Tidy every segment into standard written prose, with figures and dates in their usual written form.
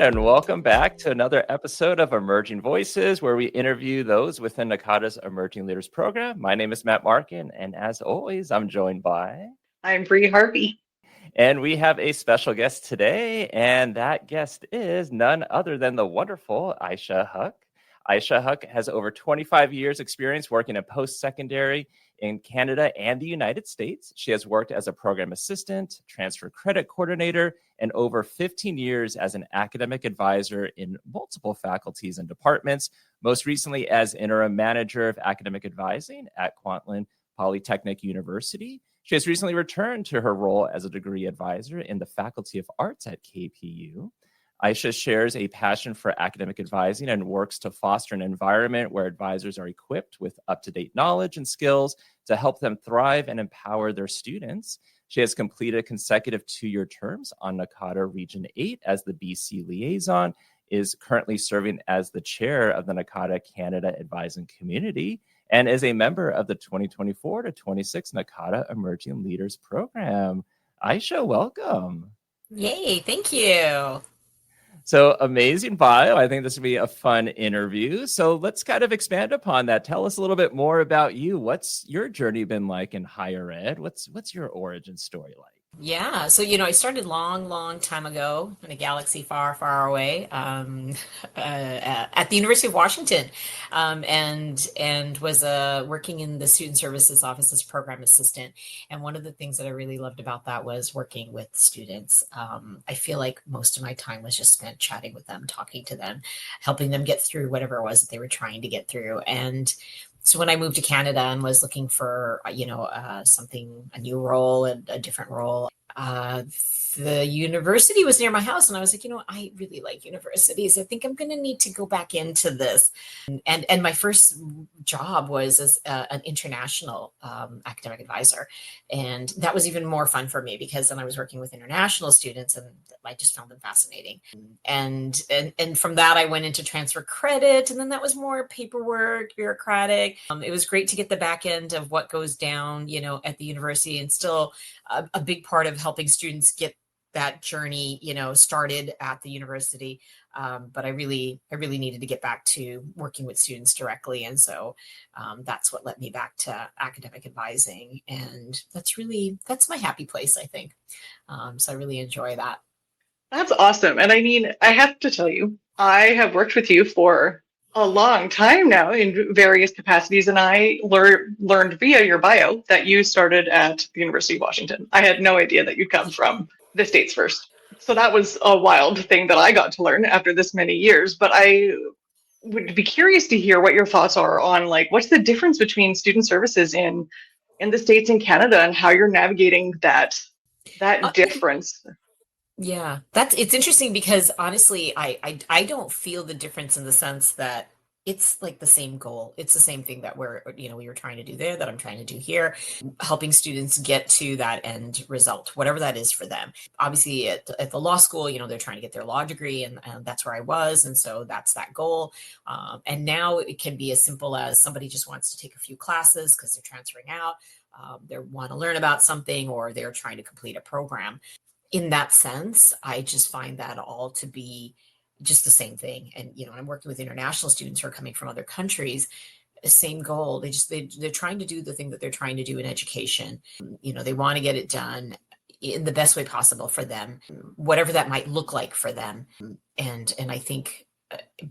and welcome back to another episode of Emerging Voices, where we interview those within NACADA's Emerging Leaders Program. My name is Matt Markin, and as always, I'm joined by... I'm Bree Harvey. And we have a special guest today, and that guest is none other than the wonderful Aysha Haq. Aysha Haq has over 25 years experience working in post-secondary in Canada and the United States. She has worked as a program assistant, transfer credit coordinator, and over 15 years as an academic advisor in multiple faculties and departments, most recently as interim manager of academic advising at Kwantlen Polytechnic University. She has recently returned to her role as a degree advisor in the Faculty of Arts at KPU. Aysha shares a passion for academic advising and works to foster an environment where advisors are equipped with up-to-date knowledge and skills to help them thrive and empower their students. She has completed consecutive 2-year terms on NACADA Region 8 as the BC liaison, is currently serving as the chair of the NACADA Canada Advising Community, and is a member of the 2024 to 26 NACADA Emerging Leaders Program. Aysha, welcome. Yay, thank you. So amazing bio. I think this will be a fun interview. So let's kind of expand upon that. Tell us a little bit more about you. What's your journey been like in higher ed? What's your origin story like? Yeah, so I started long time ago in a galaxy far away at the University of Washington, and was working in the Student Services Office as program assistant. And one of the things that I really loved about that was working with students. I feel like most of my time was just spent chatting with them, talking to them, helping them get through whatever it was that they were trying to get through. And so when I moved to Canada and was looking for, a new role and a different role, the university was near my house, and I was like, I really like universities. I think I'm going to need to go back into this. And my first job was as an international academic advisor. And that was even more fun for me because then I was working with international students and I just found them fascinating. And from that, I went into transfer credit, and then that was more paperwork, bureaucratic. It was great to get the back end of what goes down, at the university, and still a big part of helping students get that journey, started at the university. But I really needed to get back to working with students directly. And so that's what led me back to academic advising. And that's my happy place, I think. So I really enjoy that. That's awesome. And I mean, I have to tell you, I have worked with you for a long time now in various capacities, and I learned via your bio that you started at the University of Washington. I had no idea that you'd come from the States first. So that was a wild thing that I got to learn after this many years. But I would be curious to hear what your thoughts are on, like, what's the difference between student services in the States and Canada, and how you're navigating that difference. Yeah, it's interesting because honestly, I don't feel the difference in the sense that it's like the same goal. It's the same thing that we were trying to do there, that I'm trying to do here, helping students get to that end result, whatever that is for them. Obviously at the law school, they're trying to get their law degree, and that's where I was. And so that's that goal. And now it can be as simple as somebody just wants to take a few classes because they're transferring out. They want to learn about something, or they're trying to complete a program. In that sense, I just find that all to be just the same thing. And, I'm working with international students who are coming from other countries, the same goal. They're trying to do the thing that they're trying to do in education. They want to get it done in the best way possible for them, whatever that might look like for them. And I think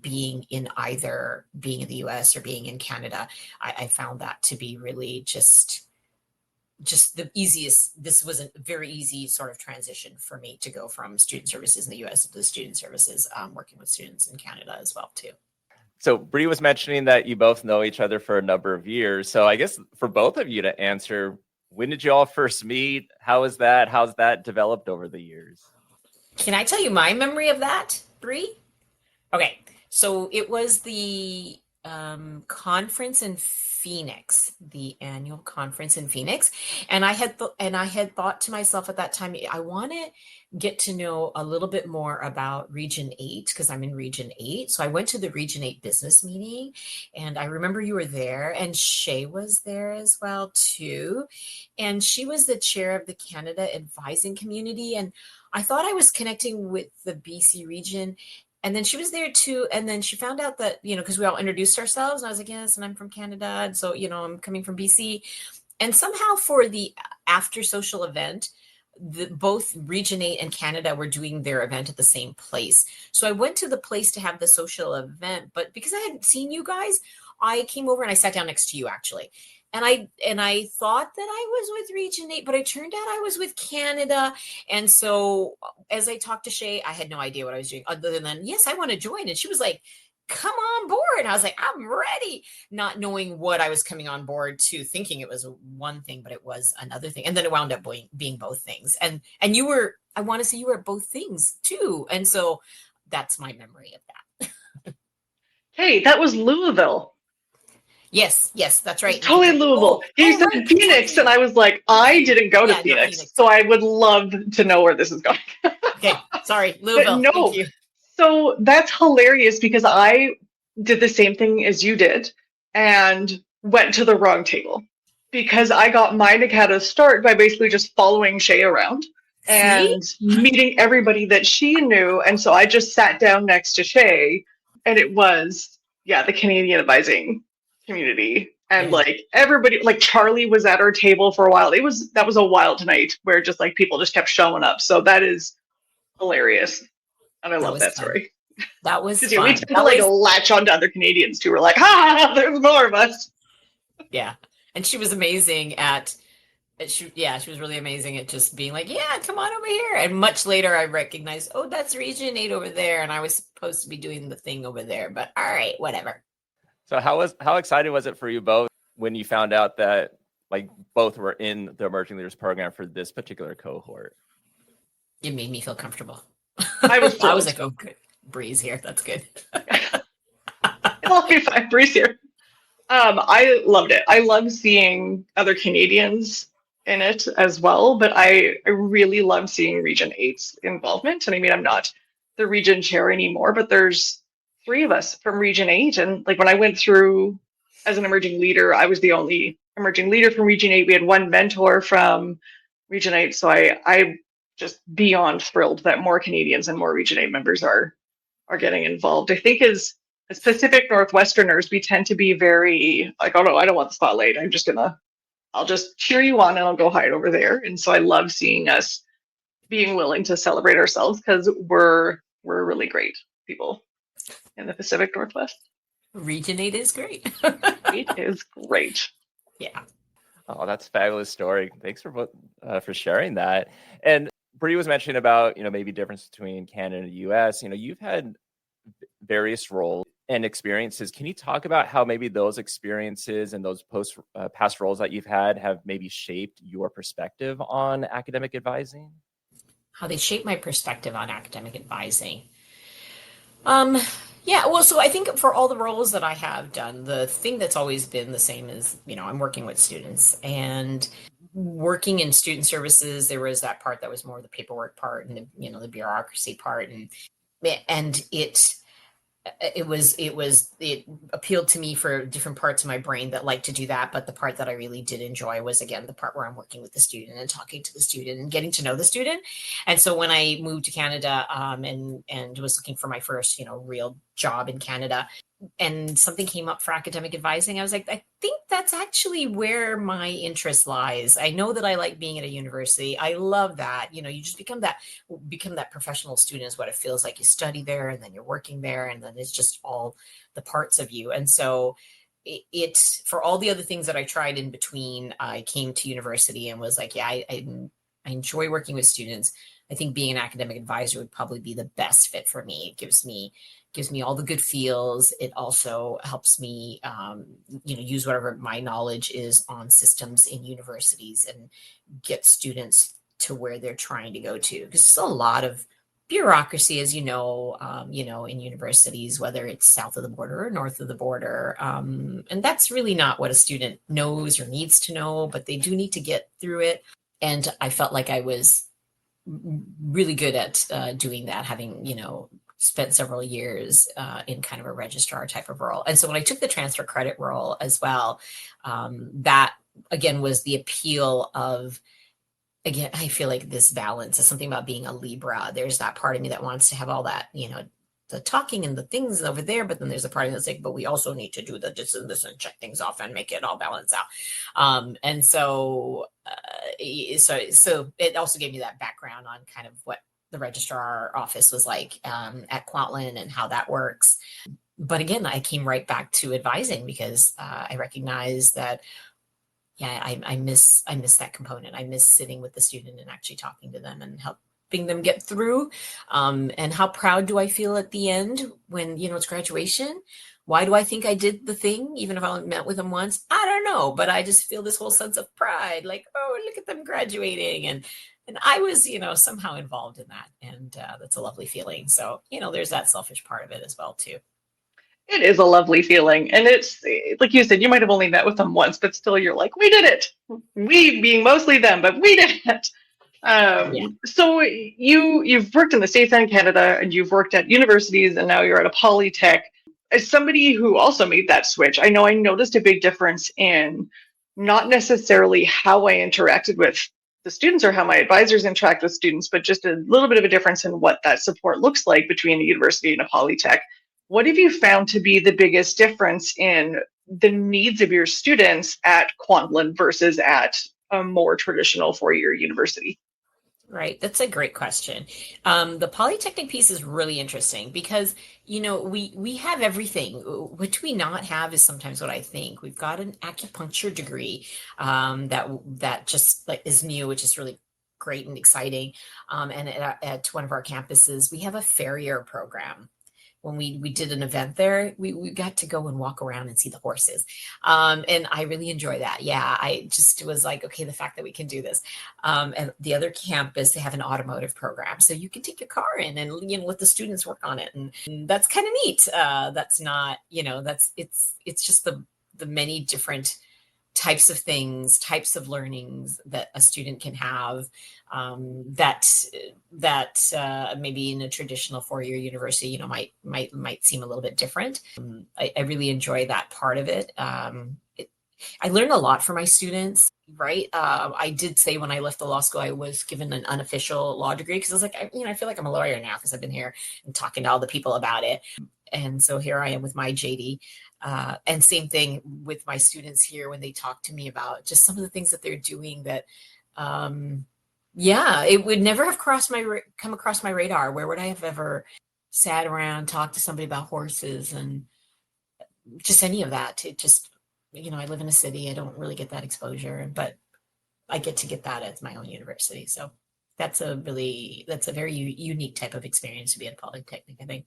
being in the US or being in Canada, I found that to be really just the easiest. This was a very easy sort of transition for me to go from student services in the US to the student services working with students in Canada as well too. So Bree was mentioning that you both know each other for a number of years. So I guess for both of you to answer, when did you all first meet? How's that developed over the years? Can I tell you my memory of that, Bree? Okay, so it was the conference in Phoenix, the annual conference in Phoenix. And I had thought to myself at that time, I want to get to know a little bit more about Region 8 because I'm in Region 8. So I went to the Region 8 business meeting, and I remember you were there, and Shay was there as well too. And she was the chair of the Canada Advising Community. And I thought I was connecting with the BC region, And then she was there too. And then she found out that, because we all introduced ourselves, and I was like, yes, and I'm from Canada. And so, I'm coming from BC. And somehow for the after social event, both Region 8 and Canada were doing their event at the same place. So I went to the place to have the social event, but because I hadn't seen you guys, I came over and I sat down next to you actually. And I thought that I was with Region 8, but it turned out I was with Canada. And so as I talked to Shay, I had no idea what I was doing other than, yes, I want to join. And she was like, come on board. I was like, I'm ready, not knowing what I was coming on board to, thinking it was one thing, but it was another thing. And then it wound up being both things. And you were, I want to say you were both things too. And so that's my memory of that. Hey, that was Louisville. Yes, that's right. Totally Louisville. You said right. Phoenix, and I was like, I didn't go to Phoenix, so I would love to know where this is going. Okay, sorry, Louisville. No. Thank you. So that's hilarious because I did the same thing as you did and went to the wrong table because I got my NACADA start by basically just following Shay around and meeting everybody that she knew. And so I just sat down next to Shay, and it was, the Canadian advising community. And like everybody, like Charlie was at our table for a while. That was a wild night where just like people just kept showing up. So that is hilarious. And I love that story. That was fun. We tend to like latch on to other Canadians too. We're like, there's more of us. Yeah. And she was amazing she was really amazing at just being like, yeah, come on over here. And much later I recognized, oh, that's Region 8 over there. And I was supposed to be doing the thing over there, but all right, whatever. So how excited was it for you both when you found out that like both were in the Emerging Leaders Program for this particular cohort? It made me feel comfortable. I was like, oh, good. Breeze here. That's good. It'll be fine. Breeze here. I loved it. I love seeing other Canadians in it as well, but I really love seeing Region 8's involvement. And I mean, I'm not the region chair anymore, but there's 3 of us from Region 8. And like when I went through as an emerging leader, I was the only emerging leader from Region 8. We had 1 mentor from Region 8. So I just beyond thrilled that more Canadians and more Region 8 members are getting involved. I think as Pacific Northwesterners, we tend to be very like, oh no, I don't want the spotlight. I'll just cheer you on and I'll go hide over there. And so I love seeing us being willing to celebrate ourselves because we're really great people in the Pacific Northwest. Region 8 is great. It is great. Yeah. Oh, that's a fabulous story. Thanks for sharing that. And Bree was mentioning about, maybe difference between Canada and the US. You've had various roles and experiences. Can you talk about how maybe those experiences and those past roles that you've had have maybe shaped your perspective on academic advising? How they shape my perspective on academic advising. So I think for all the roles that I have done, the thing that's always been the same is, I'm working with students, and working in student services, there was that part that was more the paperwork part and the bureaucracy part, and it appealed to me for different parts of my brain that like to do that. But the part that I really did enjoy was, again, the part where I'm working with the student and talking to the student and getting to know the student. And so when I moved to Canada and was looking for my first, real job in Canada, and something came up for academic advising, I was like, I think that's actually where my interest lies. I know that I like being at a university. I love that. You just become that professional student is what it feels like. You study there and then you're working there, and then it's just all the parts of you. And so it's for all the other things that I tried in between, I came to university and was like, I enjoy working with students. I think being an academic advisor would probably be the best fit for me. It gives me all the good feels. It also helps me, use whatever my knowledge is on systems in universities and get students to where they're trying to go to. Because there's a lot of bureaucracy, as in universities, whether it's south of the border or north of the border. And that's really not what a student knows or needs to know, but they do need to get through it. And I felt like I was really good at doing that, having, spent several years in kind of a registrar type of role. And so when I took the transfer credit role as well, that again was the appeal of, again, I feel like this balance is something about being a Libra. There's that part of me that wants to have all that, the talking and the things over there, but then there's a part that's like, but we also need to do the this and this and check things off and make it all balance out. And so it also gave me that background on kind of what the registrar office was like at Kwantlen and how that works. But again, I came right back to advising because I recognized that, yeah, I miss that component. I miss sitting with the student and actually talking to them and helping them get through. And how proud do I feel at the end when, it's graduation? Why do I think I did the thing, even if I only met with them once? I don't know, but I just feel this whole sense of pride, like, oh, look at them graduating. And I was, somehow involved in that. And that's a lovely feeling. So, there's that selfish part of it as well, too. It is a lovely feeling. And it's like you said, you might have only met with them once, but still you're like, we did it. We being mostly them, but we did it. So you've worked in the States and Canada, and you've worked at universities, and now you're at a Polytech. As somebody who also made that switch, I know I noticed a big difference in not necessarily how I interacted with the students or how my advisors interact with students, but just a little bit of a difference in what that support looks like between a university and a Polytech. What have you found to be the biggest difference in the needs of your students at Kwantlen versus at a more traditional four-year university? Right. That's a great question. The Polytechnic piece is really interesting because, we have everything. What we not have is sometimes what I think. We've got an acupuncture degree that just like is new, which is really great and exciting. And at one of our campuses, we have a farrier program. When we did an event there, we got to go and walk around and see the horses. And I really enjoy that. Yeah, I just was like, okay, the fact that we can do this. And the other campus, they have an automotive program. So you can take your car in and, let the students work on it. And that's kind of neat. That's not, it's just the many different types of things, types of learnings that a student can have that maybe in a traditional four-year university, might seem a little bit different. I really enjoy that part of it. I learned a lot from my students, right? I did say when I left the law school, I was given an unofficial law degree because I was like, I feel like I'm a lawyer now because I've been here and talking to all the people about it. And so here I am with my JD. And same thing with my students here when they talk to me about just some of the things that they're doing that, it would never have come across my radar. Where would I have ever sat around, talked to somebody about horses and just any of that? It just, I live in a city. I don't really get that exposure, but I get to get that at my own university. So that's a very unique type of experience to be at Polytechnic, I think.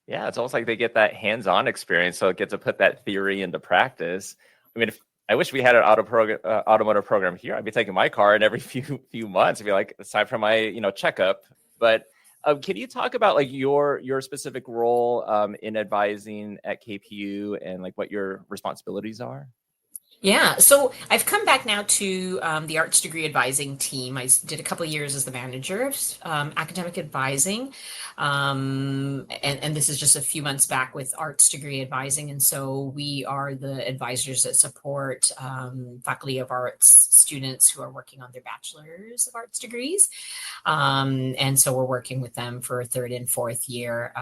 Yeah, it's almost like they get that hands-on experience, so it gets to put that theory into practice. I mean, I wish we had an automotive program here. I'd be taking my car in every few months. I'd be like, it's time for my checkup. But can you talk about like your specific role in advising at KPU and like what your responsibilities are? Yeah, so I've come back now to the arts degree advising team. I did a couple of years as the manager of academic advising. And this is just a few months back with arts degree advising. And so we are the advisors that support faculty of arts students who are working on their bachelor's of arts degrees. And so we're working with them for third and fourth year,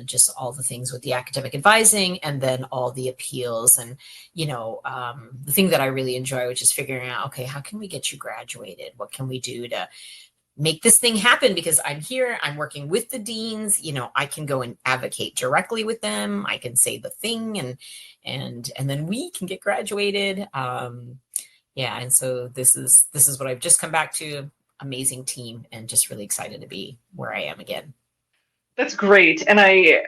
just all the things with the academic advising and then all the appeals and, the thing that I really enjoy, which is figuring out, okay, how can we get you graduated? What can we do to make this thing happen? Because I'm here, I'm working with the deans, I can go and advocate directly with them. I can say the thing and then we can get graduated. And so this is what I've just come back to. Amazing team and just really excited to be where I am again. That's great. And I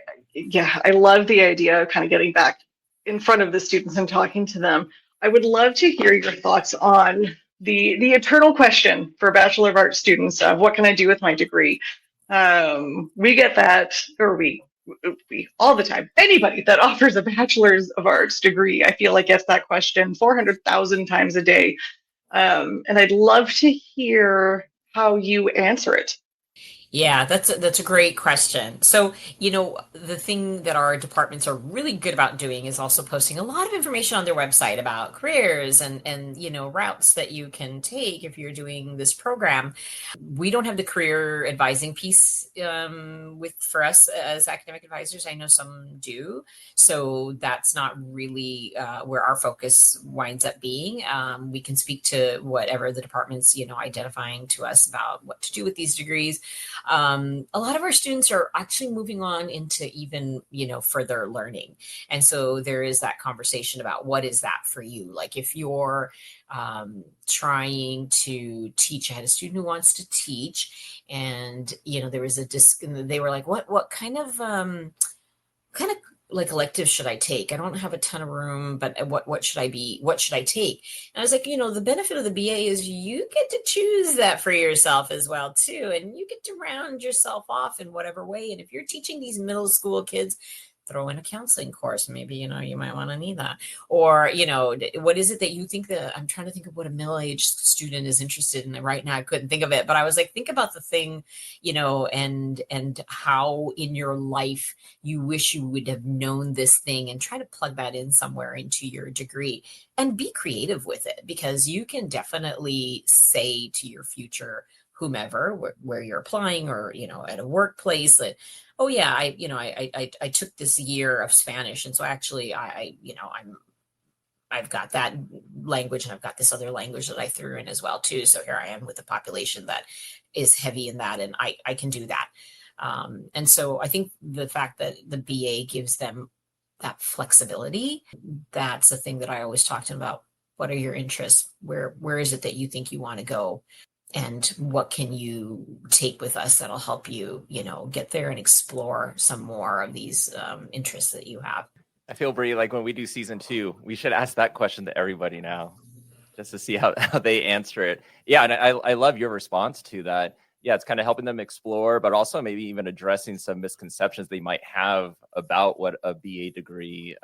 love the idea of kind of getting back in front of the students and talking to them. I would love to hear your thoughts on the eternal question for Bachelor of Arts students of what can I do with my degree? We get that, or we all the time. Anybody that offers a Bachelor's of Arts degree, I feel like gets that question 400,000 times a day. And I'd love to hear how you answer it. Yeah, that's a great question. So, the thing that our departments are really good about doing is also posting a lot of information on their website about careers and routes that you can take if you're doing this program. We don't have the career advising piece with for us as academic advisors. I know some do, so that's not really where our focus winds up being. We can speak to whatever the department's identifying to us about what to do with these degrees. A lot of our students are actually moving on into even further learning, and so there is that conversation about what is that for you. Like if you're trying to teach, I had a student who wants to teach, and there was a disc, and they were like, what kind of like elective should I take? I don't have a ton of room, but what should I take? And I was like, the benefit of the BA is you get to choose that for yourself as well too. And you get to round yourself off in whatever way. And if you're teaching these middle school kids, throw in a counseling course. Maybe, you might want to need that. Or, what is it that you think that I'm trying to think of what a middle-aged student is interested in. Right now, I couldn't think of it, but I was like, think about the thing, and how in your life you wish you would have known this thing, and try to plug that in somewhere into your degree and be creative with it, because you can definitely say to your future whomever where you're applying, or at a workplace, that, oh yeah, I took this year of Spanish, and so actually I've got that language, and I've got this other language that I threw in as well too. So here I am with a population that is heavy in that, and I can do that. And so I think the fact that the BA gives them that flexibility, that's the thing that I always talk to them about. What are your interests? Where is it that you think you want to go? And what can you take with us that'll help you, get there and explore some more of these interests that you have. I feel, Bree, like when we do season 2, we should ask that question to everybody now, just to see how they answer it. Yeah, and I love your response to that. Yeah, it's kind of helping them explore, but also maybe even addressing some misconceptions they might have about what a BA degree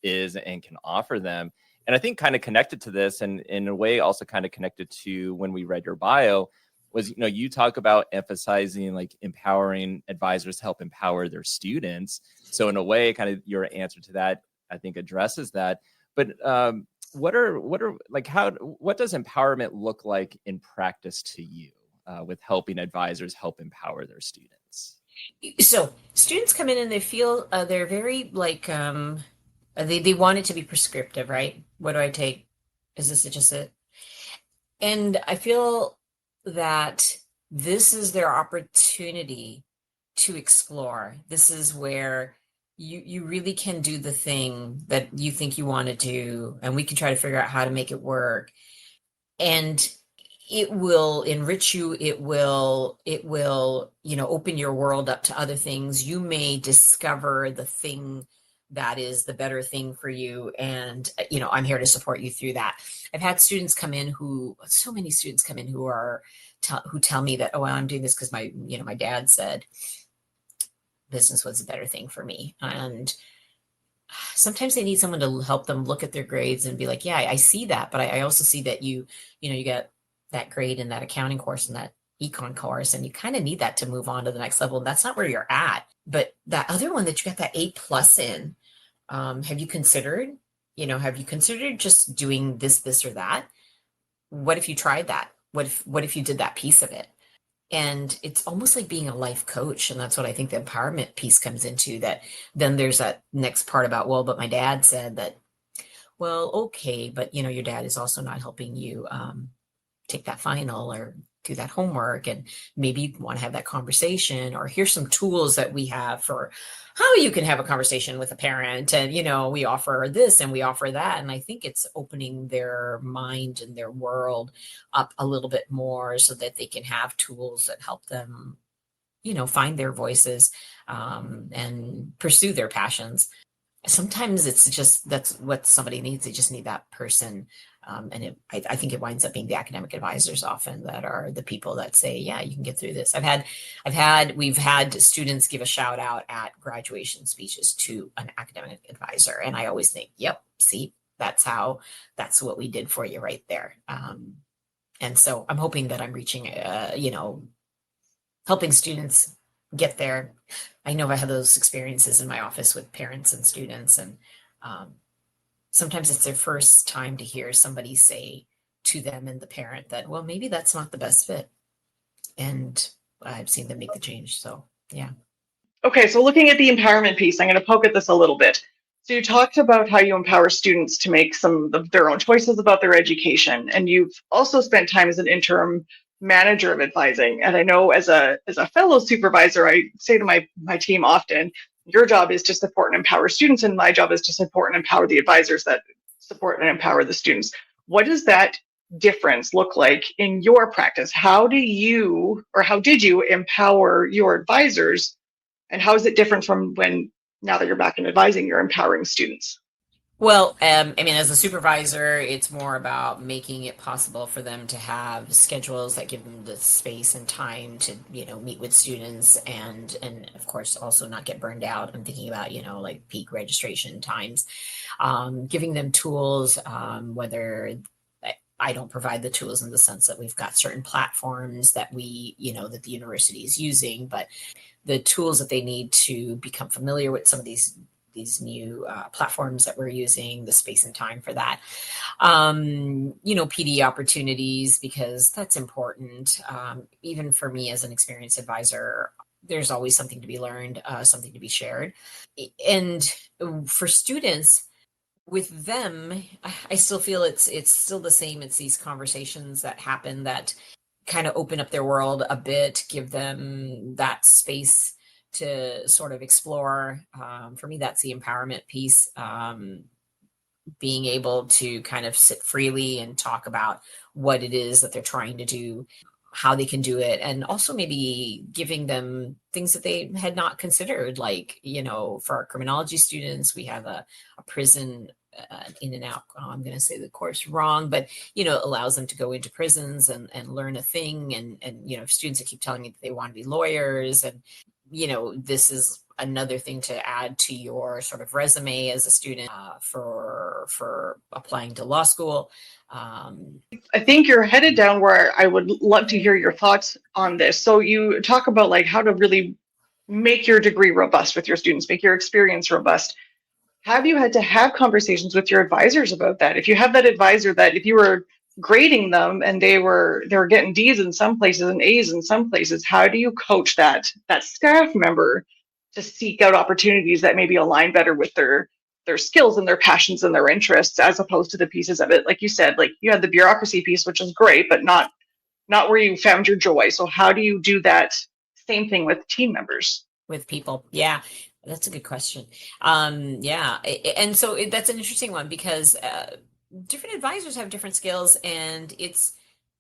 is and can offer them. And I think kind of connected to this, and in a way also kind of connected to when we read your bio, was, you talk about emphasizing like empowering advisors to help empower their students. So in a way, kind of your answer to that, I think, addresses that. But what does empowerment look like in practice to you with helping advisors help empower their students? So students come in and they feel they're very like, they want it to be prescriptive, right? What do I take? Is this just it? And I feel that this is their opportunity to explore. This is where you really can do the thing that you think you want to do, and we can try to figure out how to make it work. And it will enrich you. It will, open your world up to other things. You may discover the thing that is the better thing for you. And, I'm here to support you through that. I've had students come in so many students come in who tell me that, oh, well, I'm doing this because my dad said business was a better thing for me. And sometimes they need someone to help them look at their grades and be like, yeah, I see that. But I also see that you get that grade in that accounting course and that econ course, and you kind of need that to move on to the next level. And that's not where you're at. But that other one that you got that A+ in, have you considered just doing this or that? What if you tried that? What if you did that piece of it? And it's almost like being a life coach. And that's what I think the empowerment piece comes into, that then there's that next part about, well, but my dad said that. Well, okay, but your dad is also not helping you take that final or do that homework, and maybe you want to have that conversation, or here's some tools that we have for how you can have a conversation with a parent. And, we offer this and we offer that. And I think it's opening their mind and their world up a little bit more so that they can have tools that help them, find their voices and pursue their passions. Sometimes it's just, that's what somebody needs. They just need that person. And I think it winds up being the academic advisors often that are the people that say, yeah, you can get through this. We've had students give a shout out at graduation speeches to an academic advisor. And I always think, yep, see, that's what we did for you right there. And so I'm hoping that I'm reaching, helping students get there. I know I had those experiences in my office with parents and students, and sometimes it's their first time to hear somebody say to them and the parent that, well, maybe that's not the best fit. And I've seen them make the change. So, yeah. Okay, so looking at the empowerment piece, I'm going to poke at this a little bit. So you talked about how you empower students to make some of their own choices about their education, and you've also spent time as an interim manager of advising. And I know as a fellow supervisor, I say to my team often, your job is to support and empower students, and my job is to support and empower the advisors that support and empower the students. What does that difference look like in your practice? How did you empower your advisors? And how is it different from when, now that you're back in advising, you're empowering students? Well, I mean, as a supervisor, it's more about making it possible for them to have schedules that give them the space and time to, meet with students and of course, also not get burned out. I'm thinking about, like peak registration times, giving them tools, whether I don't provide the tools in the sense that we've got certain platforms that that the university is using, but the tools that they need to become familiar with some of these new platforms that we're using, the space and time for that. PD opportunities, because that's important. Even for me as an experienced advisor, there's always something to be learned, something to be shared. And for students, with them, I still feel it's still the same. It's these conversations that happen that kind of open up their world a bit, give them that space to sort of explore. For me, that's the empowerment piece. Being able to kind of sit freely and talk about what it is that they're trying to do, how they can do it, and also maybe giving them things that they had not considered. Like, for our criminology students, we have a prison in and out. I'm going to say the course wrong, but allows them to go into prisons and learn a thing. And students that keep telling me that they want to be lawyers, and this is another thing to add to your sort of resume as a student for applying to law school. I think you're headed down where I would love to hear your thoughts on this. So you talk about like how to really make your degree robust with your students, make your experience robust. Have you had to have conversations with your advisors about that? If you have that advisor that if you were grading them and they were getting D's in some places and A's in some places, how do you coach that staff member to seek out opportunities that maybe align better with their skills and their passions and their interests, as opposed to the pieces of it, like you said, like you had the bureaucracy piece, which is great, but not where you found your joy. So how do you do that same thing with team members? With people? Yeah, that's a good question. And so that's an interesting one, because different advisors have different skills, and it's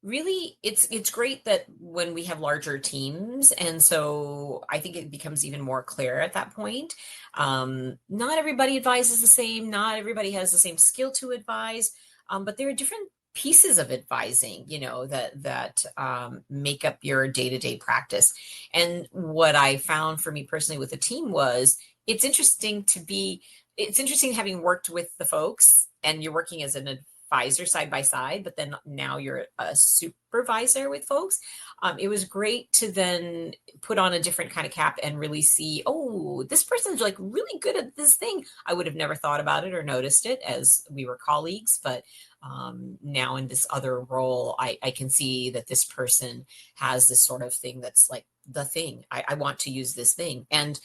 really, it's great that when we have larger teams, and so I think it becomes even more clear at that point. Not everybody advises the same, not everybody has the same skill to advise, but there are different pieces of advising, that make up your day-to-day practice. And what I found for me personally with the team was, it's interesting having worked with the folks, and you're working as an advisor side by side, but then now you're a supervisor with folks. It was great to then put on a different kind of cap and really see, oh, this person's like really good at this thing. I would have never thought about it or noticed it as we were colleagues, but now in this other role, I can see that this person has this sort of thing that's like the thing. I want to use this thing. And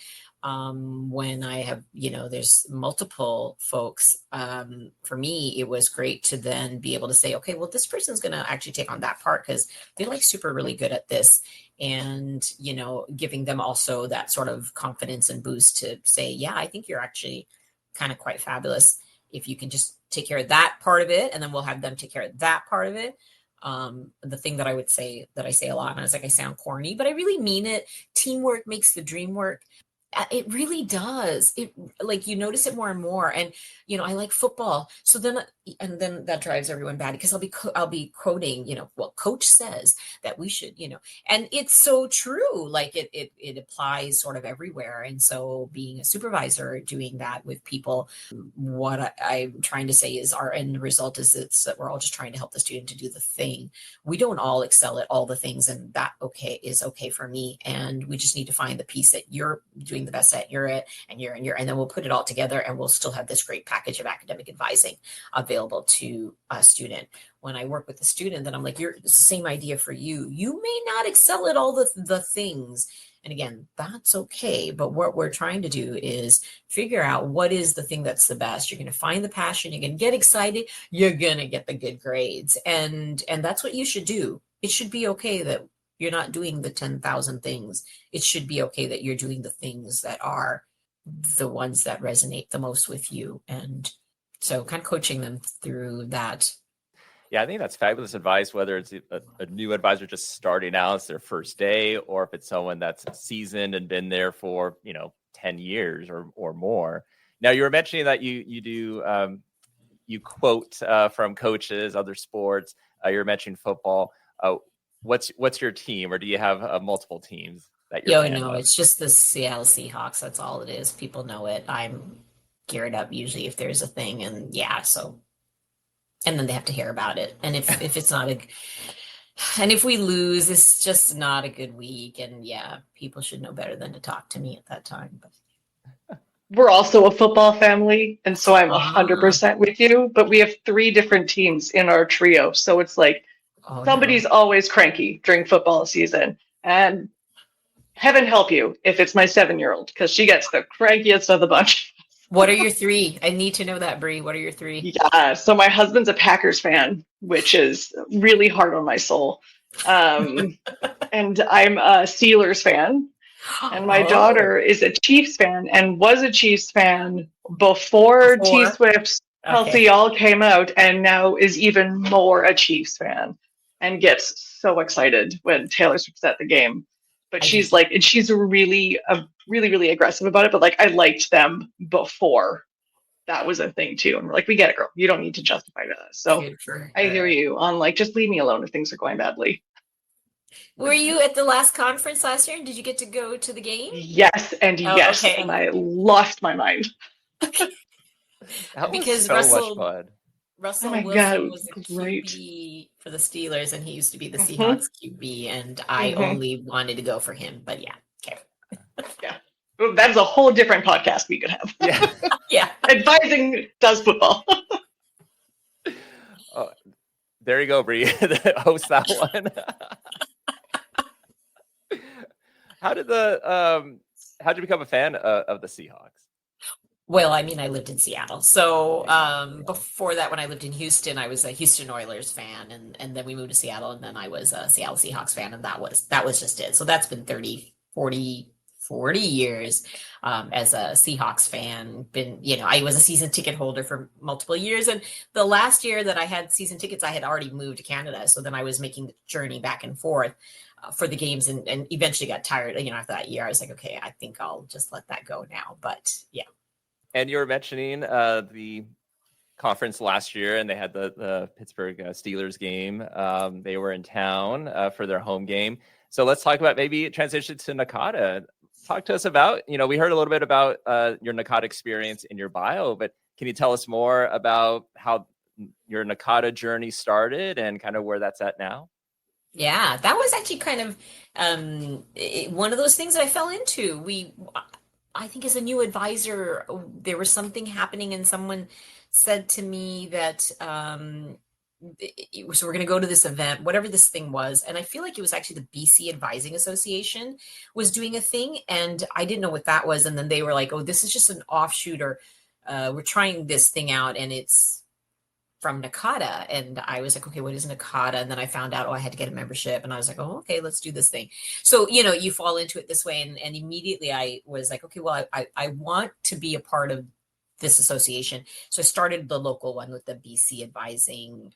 when I have, there's multiple folks, for me, it was great to then be able to say, okay, well, this person's going to actually take on that part because they're like super really good at this. And, giving them also that sort of confidence and boost to say, yeah, I think you're actually kind of quite fabulous if you can just take care of that part of it. And then we'll have them take care of that part of it. The thing that I would say, that I say a lot, and I was like, I sound corny, but I really mean it. Teamwork makes the dream work. It really does. It, like, you notice it more and more. And, I like football. So then and then that drives everyone bad because I'll be quoting, well, coach says that we should, and it's so true. Like it applies sort of everywhere. And so being a supervisor, doing that with people, what I'm trying to say is our end result is that we're all just trying to help the student to do the thing. We don't all excel at all the things, and that is okay for me. And we just need to find the piece that you're doing the best at, and then we'll put it all together, and we'll still have this great package of academic advising available to a student. When I work with a student, then I'm like, it's the same idea for you. You may not excel at all the things. And again, that's okay. But what we're trying to do is figure out what is the thing that's the best. You're going to find the passion. You're going to get excited. You're going to get the good grades. And that's what you should do. It should be okay that you're not doing the 10,000 things. It should be okay that you're doing the things that are the ones that resonate the most with you. And so kind of coaching them through that. Yeah, I think that's fabulous advice, whether it's a new advisor just starting out, it's their first day, or if it's someone that's seasoned and been there for, 10 years or more. Now, you were mentioning that you do, you quote from coaches, other sports. You were mentioning football. What's your team, or do you have multiple teams that you're No, it's just the Seattle Seahawks. That's all it is. People know it. I'm geared up usually if there's a thing, and and then they have to hear about it. And if it's not and if we lose, it's just not a good week. And people should know better than to talk to me at that time. But we're also a football family, and so I'm 100% with you. But we have 3 different teams in our trio, so it's like somebody's always cranky during football season, and heaven help you if it's my 7-year-old, because she gets the crankiest of the bunch. What are your 3? I need to know that, Bree. What are your 3? Yeah, so my husband's a Packers fan, which is really hard on my soul. And I'm a Steelers fan. And my daughter is a Chiefs fan and was a Chiefs fan before T-Swift, Kelsey all came out, and now is even more a Chiefs fan and gets so excited when Taylor Swift's at the game. But she's like, and she's really aggressive about it. But like, I liked them before that was a thing too. And we're like, we get it, girl. You don't need to justify to us. So I hear you on like, just leave me alone if things are going badly. Were you at the last conference last year? And did you get to go to the game? Yes, and yes, okay. And I lost my mind. That was so much fun. Russell Wilson was the QB for the Steelers, and he used to be the Seahawks QB, and I only wanted to go for him. But okay. Yeah. That's a whole different podcast we could have. Yeah. Yeah. Advising does football. Oh, there you go, Bree. Host that one. How'd you become a fan of the Seahawks? Well, I mean, I lived in Seattle. So before that, when I lived in Houston, I was a Houston Oilers fan. And then we moved to Seattle, and then I was a Seattle Seahawks fan. And that was just it. So that's been 40 years as a Seahawks fan. I was a season ticket holder for multiple years. And the last year that I had season tickets, I had already moved to Canada. So then I was making the journey back and forth for the games, and eventually got tired. After that year, I was like, okay, I think I'll just let that go now. But yeah. And you were mentioning the conference last year, and they had the Pittsburgh Steelers game. They were in town for their home game. So let's talk about maybe transition to NACADA. Talk to us about, we heard a little bit about your NACADA experience in your bio, but can you tell us more about how your NACADA journey started and kind of where that's at now? Yeah, that was actually kind of one of those things that I fell into. I think as a new advisor, there was something happening, and someone said to me that so we're going to go to this event, whatever this thing was. And I feel like it was actually the BC Advising Association was doing a thing, and I didn't know what that was. And then they were like, oh, this is just an offshoot, or we're trying this thing out, and it's from NACADA. And I was like, okay, what is NACADA? And then I found out, I had to get a membership, and I was like, oh, okay, let's do this thing. So, you fall into it this way. And immediately I was like, okay, well, I want to be a part of this association. So I started the local one with the BC Advising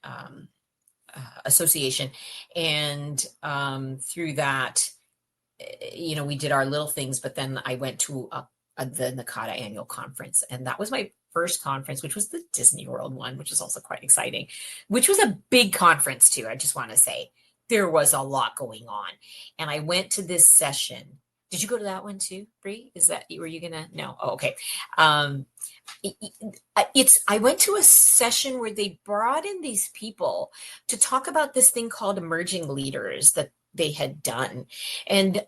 Association. And through that, we did our little things, but then I went to a the NACADA annual conference. And that was my first conference, which was the Disney World one, which is also quite exciting, which was a big conference too. I just want to say there was a lot going on. And I went to this session. Did you go to that one too, Bree? Were you gonna? No. Oh, okay. I went to a session where they brought in these people to talk about this thing called emerging leaders that they had done. And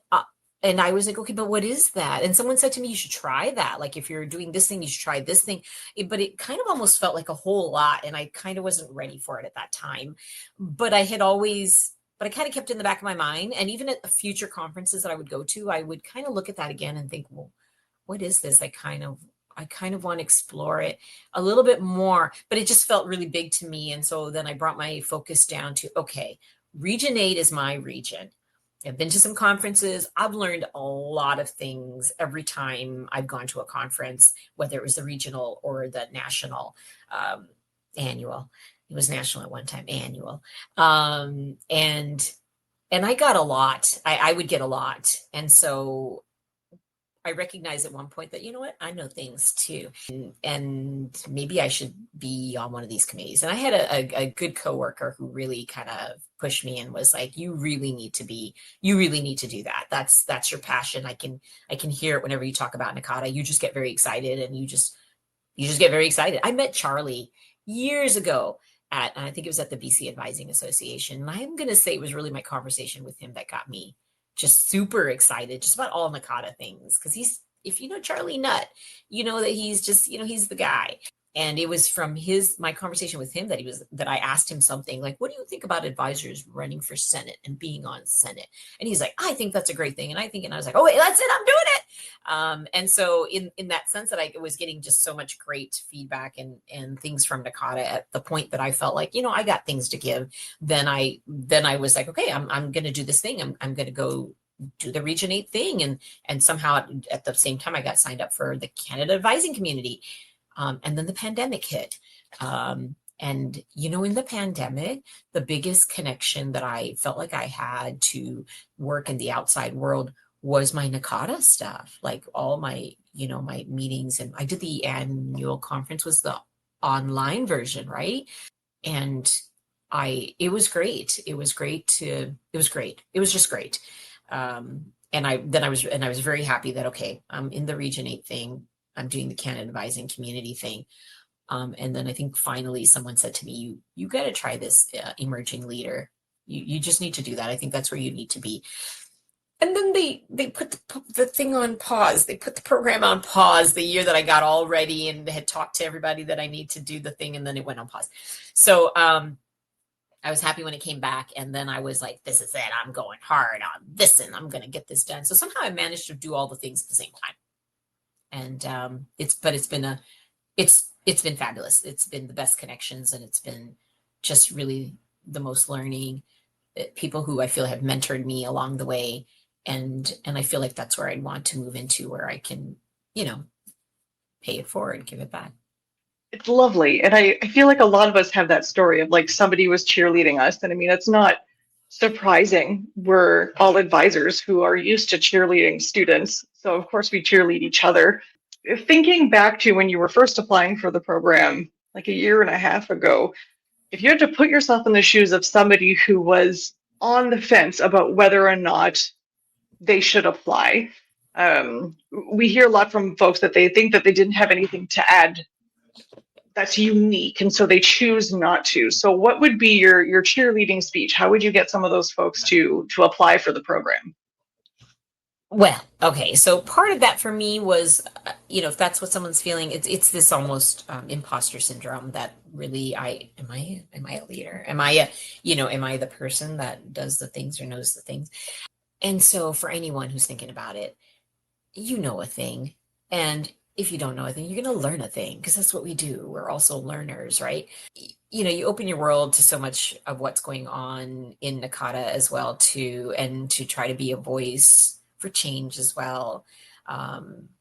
I was like, okay, but what is that? And someone said to me, you should try that. Like, if you're doing this thing, you should try this thing. But it kind of almost felt like a whole lot. And I kind of wasn't ready for it at that time. But I kind of kept it in the back of my mind. And even at the future conferences that I would go to, I would kind of look at that again and think, well, what is this? I kind of want to explore it a little bit more, but it just felt really big to me. And so then I brought my focus down to, okay, Region 8 is my region. I've been to some conferences. I've learned a lot of things every time I've gone to a conference, whether it was the regional or the national annual. It was national at one time, annual. And I got a lot. I would get a lot. And so I recognized at one point that, you know what, I know things too. And maybe I should be on one of these committees. And I had a good coworker who really kind of pushed me and was like, you really need to do that. That's your passion. I can hear it whenever you talk about NACADA. You just get very excited and you just get very excited. I met Charlie years ago and I think it was at the BC Advising Association. And I'm going to say it was really my conversation with him that got me just super excited just about all NACADA things. Because if you know Charlie Nutt, you know that he's just, he's the guy. And it was from my conversation with him that I asked him something like, what do you think about advisors running for Senate and being on Senate? And he's like, I think that's a great thing. And I was like, oh, wait, that's it. I'm doing it. And so in that sense that I was getting just so much great feedback and things from NACADA at the point that I felt like, I got things to give. Then I was like, okay, I'm going to do this thing. I'm going to go do the Region 8 thing. And somehow at the same time, I got signed up for the Canada Advising Community. And then the pandemic hit. And, in the pandemic, the biggest connection that I felt like I had to work in the outside world was my NACADA stuff, like all my, my meetings. And I did the annual conference was the online version, right? And it was great. It was just great. And I was very happy that, okay, I'm in the Region 8 thing. I'm doing the Canada Advising Community thing. And then I think finally someone said to me, you got to try this emerging leader. You just need to do that. I think that's where you need to be. And then they put the thing on pause. They put the program on pause the year that I got all ready and had talked to everybody that I need to do the thing. And then it went on pause. So I was happy when it came back. And then I was like, this is it. I'm going hard on this and I'm going to get this done. So somehow I managed to do all the things at the same time. And it's been fabulous. It's been the best connections and it's been just really the most learning. People who I feel have mentored me along the way. And I feel like that's where I'd want to move into, where I can, pay it forward, give it back. It's lovely. And I feel like a lot of us have that story of like somebody was cheerleading us. And I mean, it's not surprising. We're all advisors who are used to cheerleading students. So of course we cheerlead each other. Thinking back to when you were first applying for the program, like a year and a half ago, if you had to put yourself in the shoes of somebody who was on the fence about whether or not they should apply, we hear a lot from folks that they think that they didn't have anything to add that's unique, and so they choose not to. So what would be your cheerleading speech? How would you get some of those folks to apply for the program? Well, okay. So part of that for me was, if that's what someone's feeling, it's this almost imposter syndrome that really, am I a leader? Am I the person that does the things or knows the things? And so for anyone who's thinking about it, you know a thing. And if you don't know a thing, you're going to learn a thing, because that's what we do. We're also learners, right? You open your world to so much of what's going on in NACADA as well, too, and to try to be a voice for change as well.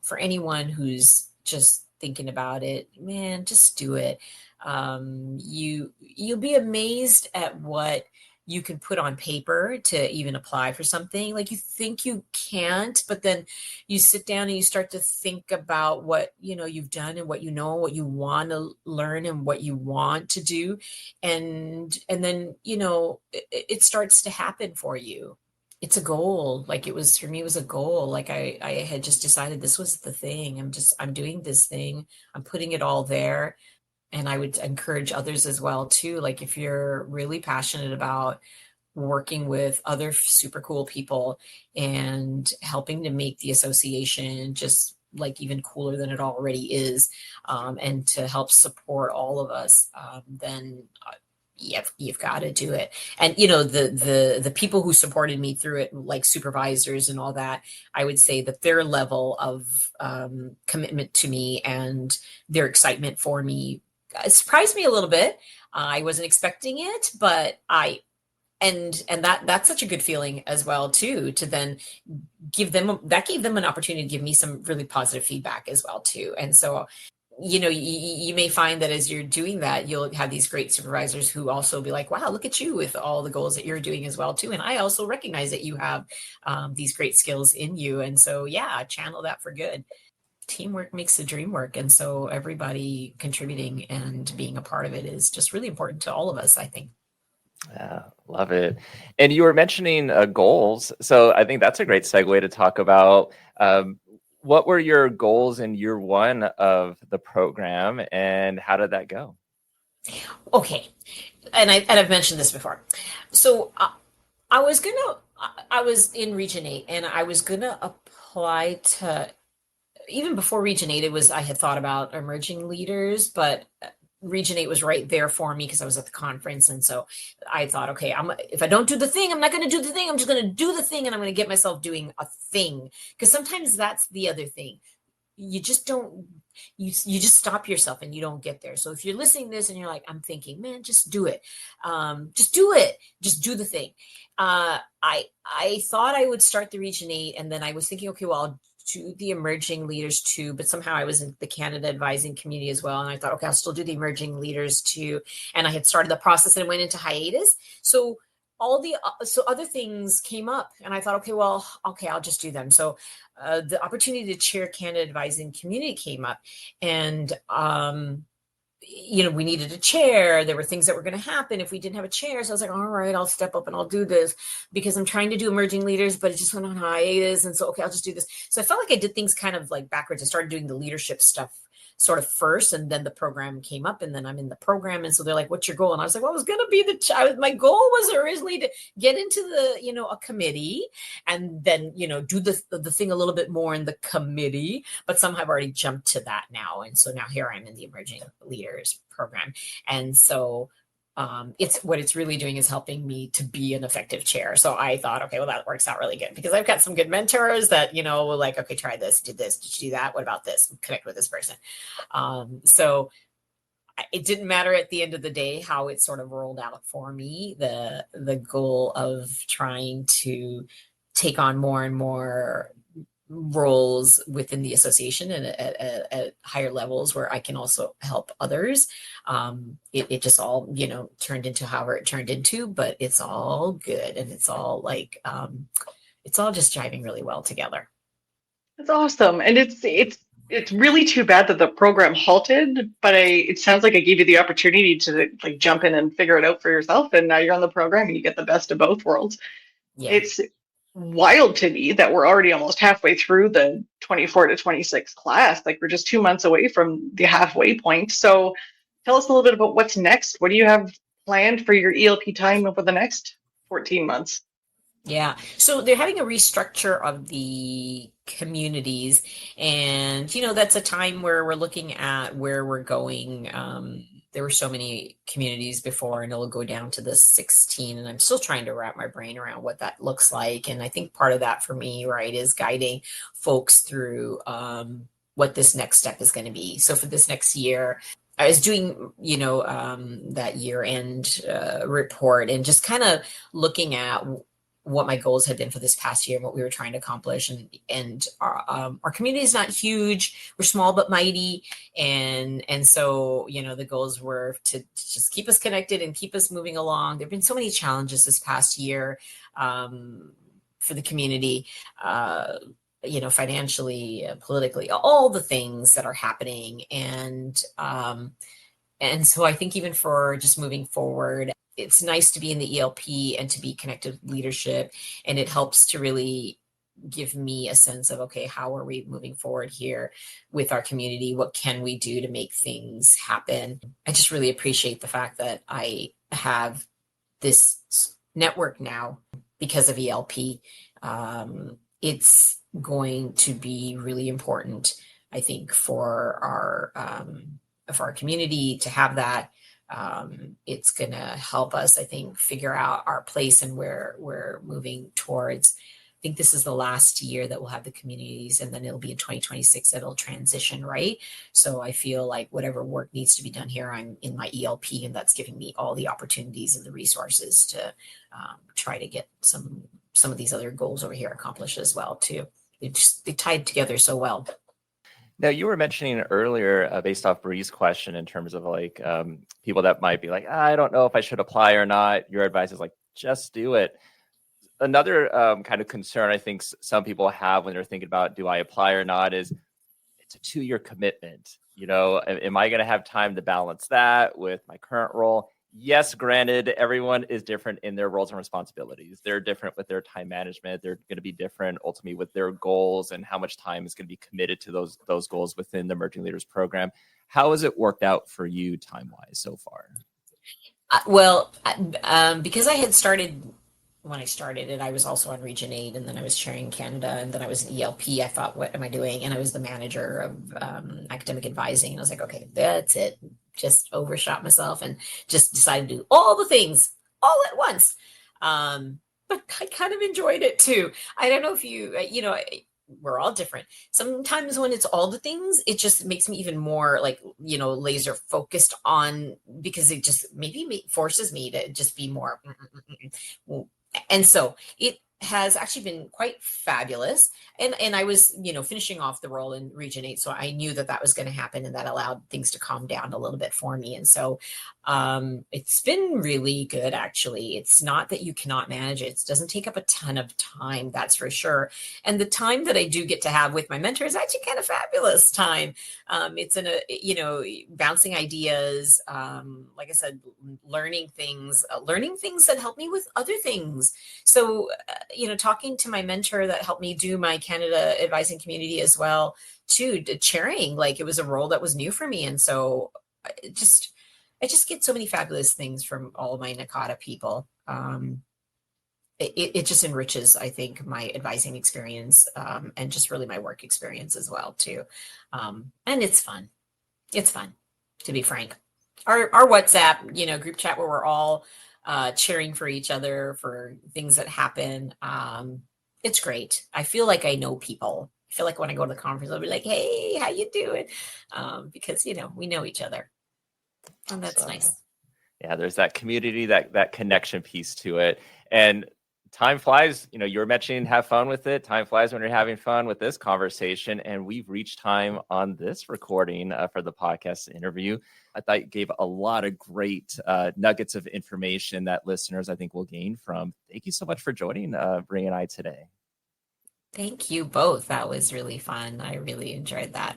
For anyone who's just thinking about it, man, just do it. You'll be amazed at what you can put on paper to even apply for something. Like you think you can't, but then you sit down and you start to think about what, you've done and what what you want to learn and what you want to do. And then, it starts to happen for you. It's a goal. Like for me, it was a goal. Like I had just decided this was the thing. I'm doing this thing. I'm putting it all there. And I would encourage others as well too. Like if you're really passionate about working with other super cool people and helping to make the association just like even cooler than it already is, and to help support all of us, then you've got to do it. And the people who supported me through it, like supervisors and all that, I would say that their level of commitment to me and their excitement for me surprised me a little bit. I wasn't expecting it, but that's such a good feeling as well too, to then gave them an opportunity to give me some really positive feedback as well too. And so you may find that as you're doing that, you'll have these great supervisors who also be like, wow, look at you with all the goals that you're doing as well too. And I also recognize that you have these great skills in you. And so, channel that for good. Teamwork makes the dream work. And so everybody contributing and being a part of it is just really important to all of us, I think. Yeah, love it. And you were mentioning goals. So I think that's a great segue to talk about what were your goals in year one of the program and how did that go? Okay. And I've mentioned this before. So I was in Region 8 and I was going to apply to, even before Region 8, I had thought about emerging leaders, but Region 8 was right there for me because I was at the conference. And so I thought, okay, if I don't do the thing, I'm not going to do the thing. I'm just going to do the thing and I'm going to get myself doing a thing. Because sometimes that's the other thing. You just don't, you just stop yourself and you don't get there. So if you're listening to this and you're like, I'm thinking, man, just do it. Just do it. Just do the thing. I thought I would start the Region 8 and then I was thinking, okay, well, I'll do the emerging leaders too, but somehow I was in the Canada advising community as well. And I thought, okay, I'll still do the emerging leaders too. And I had started the process and went into hiatus. So other things came up and I thought, I'll just do them. So the opportunity to chair Canada advising community came up and, we needed a chair. There were things that were going to happen if we didn't have a chair. So I was like, all right, I'll step up and I'll do this because I'm trying to do emerging leaders, but it just went on hiatus. And so, okay, I'll just do this. So I felt like I did things kind of like backwards. I started doing the leadership stuff sort of first, and then the program came up and then I'm in the program. And so they're like, what's your goal? And I was like, well, it was going to be my goal was originally to get into the, a committee and then, do the thing a little bit more in the committee, but some have already jumped to that now. And so now here I'm in the emerging leaders program. And so what it's really doing is helping me to be an effective chair. So I thought, okay, well, that works out really good because I've got some good mentors that, were like, okay, try this, do this, did you do that? What about this? Connect with this person. So it didn't matter at the end of the day how it sort of rolled out for me, the goal of trying to take on more and more roles within the association and at higher levels where I can also help others. It just all, turned into however it turned into, but it's all good. And it's all like, it's all just jiving really well together. That's awesome. And it's really too bad that the program halted, but it sounds like I gave you the opportunity to like jump in and figure it out for yourself. And now you're on the program and you get the best of both worlds. Yeah. It's wild to me that we're already almost halfway through the 24 to 26 class. Like we're just 2 months away from the halfway point. So tell us a little bit about what's next. What do you have planned for your ELP time over the next 14 months? Yeah. So they're having a restructure of the communities. And, that's a time where we're looking at where we're going. There were so many communities before, and it'll go down to the 16. And I'm still trying to wrap my brain around what that looks like. And I think part of that for me, right, is guiding folks through what this next step is going to be. So for this next year, I was doing, that year-end report and just kind of looking at what my goals had been for this past year and what we were trying to accomplish. And our community is not huge. We're small but mighty. And so, the goals were to just keep us connected and keep us moving along. There've been so many challenges this past year for the community, financially, politically, all the things that are happening. And so I think even for just moving forward, it's nice to be in the ELP and to be connected with leadership. And it helps to really give me a sense of, okay, how are we moving forward here with our community? What can we do to make things happen? I just really appreciate the fact that I have this network now because of ELP. It's going to be really important, I think, for our community to have that. It's going to help us, I think, figure out our place and where we're moving towards. I think this is the last year that we'll have the communities, and then it'll be in 2026 that it'll transition, right? So I feel like whatever work needs to be done here, I'm in my ELP, and that's giving me all the opportunities and the resources to try to get some of these other goals over here accomplished as well, too. They tied together so well. Now, you were mentioning earlier, based off Bree's question, in terms of like people that might be like, I don't know if I should apply or not. Your advice is like, just do it. Another kind of concern I think some people have when they're thinking about, do I apply or not, is it's a 2-year commitment. Am I going to have time to balance that with my current role? Yes, granted, everyone is different in their roles and responsibilities. They're different with their time management. They're going to be different ultimately with their goals and how much time is going to be committed to those goals within the Emerging Leaders Program. How has it worked out for you time-wise so far? Because I had started when I started it, I was also on Region 8, and then I was chairing Canada, and then I was in ELP. I thought, what am I doing? And I was the manager of academic advising. And I was like, okay, that's it. Just overshot myself and just decided to do all the things all at once. But I kind of enjoyed it too. I don't know if we're all different. Sometimes when it's all the things, it just makes me even more laser focused on, because it just maybe forces me to just be more. And so it has actually been quite fabulous. And I was, finishing off the role in Region 8. So I knew that was going to happen, and that allowed things to calm down a little bit for me. And so it's been really good, actually. It's not that you cannot manage it. It doesn't take up a ton of time, that's for sure. And the time that I do get to have with my mentor is actually kind of fabulous time. It's bouncing ideas, like I said, learning things that help me with other things. So, talking to my mentor that helped me do my Canada advising community as well, too, chairing, it was a role that was new for me. And so I just get so many fabulous things from all of my NACADA people. It just enriches, I think, my advising experience and just really my work experience as well, too. And it's fun. It's fun, to be frank. Our WhatsApp, group chat where we're all cheering for each other for things that happen. It's great. I feel like I know people. I feel like when I go to the conference, I'll be like, hey, how you doing? Because, we know each other. And that's nice. Yeah, there's that community, that connection piece to it. And time flies. You were mentioning have fun with it. Time flies when you're having fun with this conversation. And we've reached time on this recording for the podcast interview. I thought you gave a lot of great nuggets of information that listeners, I think, will gain from. Thank you so much for joining Bree and I today. Thank you both. That was really fun. I really enjoyed that.